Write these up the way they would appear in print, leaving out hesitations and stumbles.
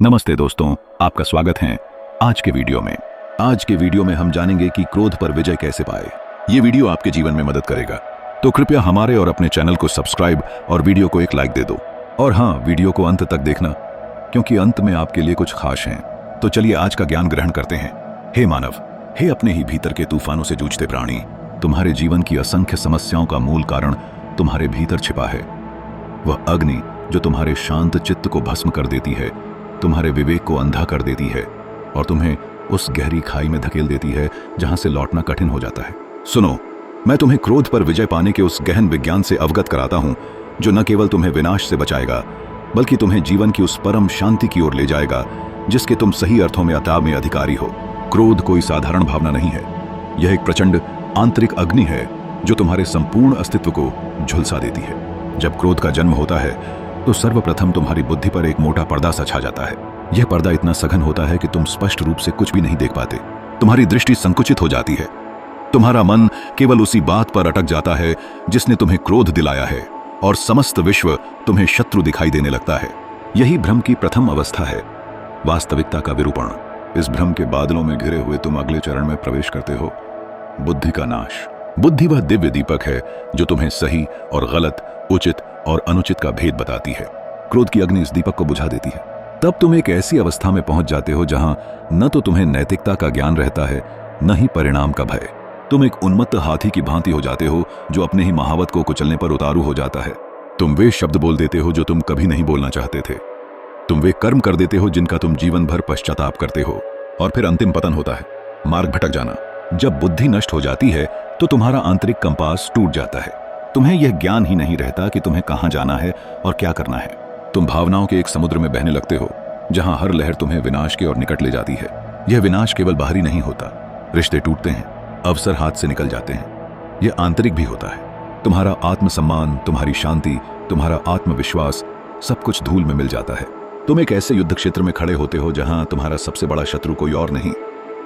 नमस्ते दोस्तों, आपका स्वागत है आज के वीडियो में। आज के वीडियो में हम जानेंगे कि क्रोध पर विजय कैसे पाए। ये वीडियो आपके जीवन में मदद करेगा, तो कृपया हमारे और अपने चैनल को सब्सक्राइब और वीडियो को एक लाइक दे दो। और हाँ, वीडियो को अंत तक देखना, क्योंकि अंत में आपके लिए कुछ खास है। तो चलिए आज का ज्ञान ग्रहण करते हैं। हे मानव, हे अपने ही भीतर के तूफानों से जूझते प्राणी, तुम्हारे जीवन की असंख्य समस्याओं का मूल कारण तुम्हारे भीतर छिपा है। वह अग्नि जो तुम्हारे शांत चित्त को भस्म कर देती है, तुम्हारे विवेक को अंधा कर देती है और तुम्हें उस गहरी खाई में धकेल देती है जहां से लौटना कठिन हो जाता है। सुनो, मैं तुम्हें क्रोध पर विजय पाने के उस गहन विज्ञान से अवगत कराता हूं जो न केवल तुम्हें विनाश से बचाएगा, बल्कि तुम्हें जीवन की उस परम शांति की ओर ले जाएगा जिसके तुम सही अर्थों में अता में अधिकारी हो। क्रोध कोई साधारण भावना नहीं है, यह एक प्रचंड आंतरिक अग्नि है जो तुम्हारे संपूर्ण अस्तित्व को झुलसा देती है। जब क्रोध का जन्म होता है तो सर्वप्रथम तुम्हारी बुद्धि पर एक मोटा पर्दा सा छा जाता है। यह पर्दा इतना सघन होता है कि तुम स्पष्ट रूप से कुछ भी नहीं देख पाते। तुम्हारी दृष्टि संकुचित हो जाती है। तुम्हारा मन केवल उसी बात पर अटक जाता है जिसने तुम्हें क्रोध दिलाया है और समस्त विश्व तुम्हें शत्रु दिखाई देने लगता है। यही भ्रम की प्रथम अवस्था है, वास्तविकता का विरूपण। इस भ्रम के बादलों में घिरे हुए तुम अगले चरण में प्रवेश करते हो, बुद्धि का नाश। बुद्धि वह दिव्य दीपक है जो तुम्हें सही और गलत, उचित और अनुचित का भेद बताती है। क्रोध की अग्नि इस दीपक को बुझा देती है। तब तुम एक ऐसी अवस्था में पहुंच जाते हो जहां न तो तुम्हें नैतिकता का ज्ञान रहता है, न ही परिणाम का भय। तुम एक उन्मत्त हाथी की भांति हो जाते हो जो अपने ही महावत को कुचलने पर उतारू हो जाता है। तुम वे शब्द बोल देते हो जो तुम कभी नहीं बोलना चाहते थे। तुम वे कर्म कर देते हो जिनका तुम जीवन भर पश्चाताप करते हो। और फिर अंतिम पतन होता है, मार्ग भटक जाना। जब बुद्धि नष्ट हो जाती है तो तुम्हारा आंतरिक कंपास टूट जाता है। तुम्हें यह ज्ञान ही नहीं रहता कि तुम्हें कहां जाना है और क्या करना है। तुम भावनाओं के एक समुद्र में बहने लगते हो जहां हर लहर तुम्हें विनाश की ओर निकट ले जाती है। यह विनाश केवल बाहरी नहीं होता, रिश्ते टूटते हैं, अवसर हाथ से निकल जाते हैं। यह आंतरिक भी होता है। तुम्हारा आत्मसम्मान, तुम्हारी शांति, तुम्हारा आत्मविश्वास, सब कुछ धूल में मिल जाता है। तुम एक ऐसे युद्ध क्षेत्र में खड़े होते हो जहां तुम्हारा सबसे बड़ा शत्रु कोई और नहीं,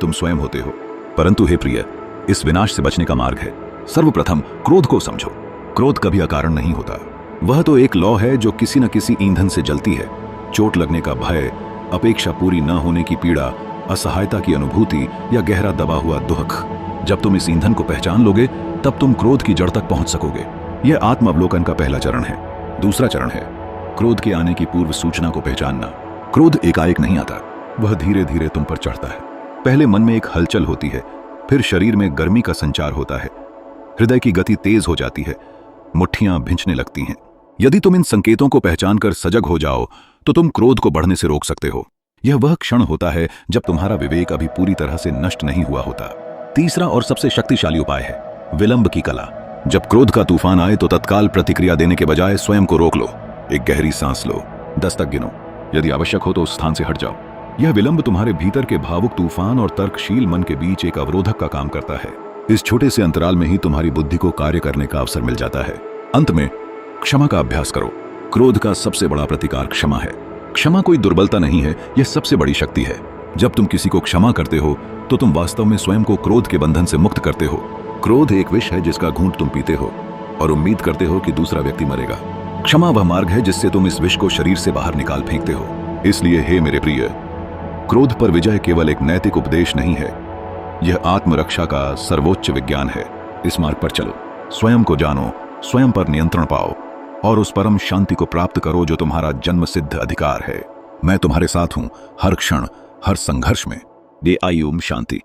तुम स्वयं होते हो। परंतु हे प्रिय, इस विनाश से बचने का मार्ग है। सर्वप्रथम क्रोध को समझो। क्रोध कभी अकारण नहीं होता। वह तो एक लौ है जो किसी न किसी ईंधन से जलती है। चोट लगने का भय, अपेक्षा पूरी न होने की पीड़ा, असहायता की अनुभूति या गहरा दबा हुआ दुख। जब तुम इस ईंधन को पहचान लोगे तब तुम क्रोध की जड़ तक पहुंच सकोगे। यह आत्मावलोकन का पहला चरण है। दूसरा चरण है क्रोध के आने की पूर्व सूचना को पहचानना। क्रोध एकाएक नहीं आता, वह धीरे धीरे तुम पर चढ़ता है। पहले मन में एक हलचल होती है, फिर शरीर में गर्मी का संचार होता है, हृदय की गति तेज हो जाती है, मुट्ठियां भिंचने लगती हैं। यदि तुम इन संकेतों को पहचानकर सजग हो जाओ तो तुम क्रोध को बढ़ने से रोक सकते हो। यह वह क्षण होता है जब तुम्हारा विवेक अभी पूरी तरह से नष्ट नहीं हुआ होता। तीसरा और सबसे शक्तिशाली उपाय है विलंब की कला। जब क्रोध का तूफान आए तो तत्काल प्रतिक्रिया देने के बजाय स्वयं को रोक लो। एक गहरी सांस लो, 10 तक गिनो, यदि आवश्यक हो तो उस स्थान से हट जाओ। यह विलंब तुम्हारे भीतर के भावुक तूफान और तर्कशील मन के बीच एक अवरोधक का काम करता है। इस छोटे से अंतराल में ही तुम्हारी बुद्धि को कार्य करने का अवसर मिल जाता है। अंत में क्षमा का अभ्यास करो। क्रोध का सबसे बड़ा प्रतिकार क्षमा है। क्षमा कोई दुर्बलता नहीं है, यह सबसे बड़ी शक्ति है। जब तुम किसी को क्षमा करते हो तो तुम वास्तव में स्वयं को क्रोध के बंधन से मुक्त करते हो। क्रोध एक विष है जिसका घूंट तुम पीते हो और उम्मीद करते हो कि दूसरा व्यक्ति मरेगा। क्षमा वह मार्ग है जिससे तुम इस विष को शरीर से बाहर निकाल फेंकते हो। इसलिए हे मेरे प्रिय, क्रोध पर विजय केवल एक नैतिक उपदेश नहीं है, यह आत्मरक्षा का सर्वोच्च विज्ञान है। इस मार्ग पर चलो, स्वयं को जानो, स्वयं पर नियंत्रण पाओ और उस परम शांति को प्राप्त करो जो तुम्हारा जन्मसिद्ध अधिकार है। मैं तुम्हारे साथ हूं, हर क्षण, हर संघर्ष में। दे आई ओम शांति।